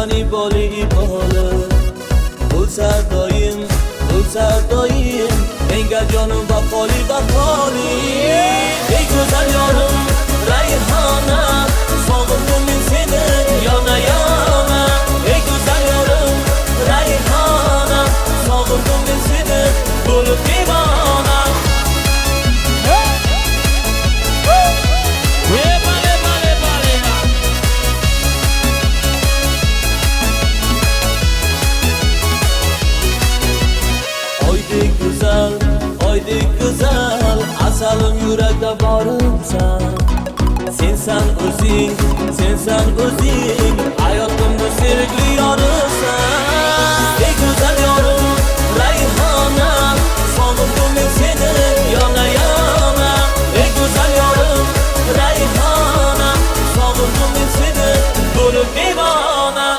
Sensan iboli Bulsa doim Menga jonim baqoli Ey go'zal yorim Rayhona Sog'indim men seni yona Ey go'zal yorim Rayhona Sog'indim men seni bo'lib devona Oydek güzel asalim yurakda borimsan Sensan o'zing hayotimda serikli yorimsan Ey go'zal yorim Rayhona sog'indim men seni yona Ey go'zal yorim Rayhona sog'indim men seni bo'lib devona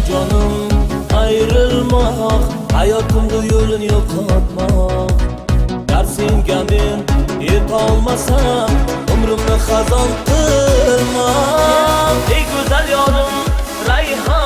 Canım ayrılmak Hayatımda yo'lini yo'qotmak Dersinga men yetolmasam Umrimni xazon qilmak Ey go'zal yorim Rayhon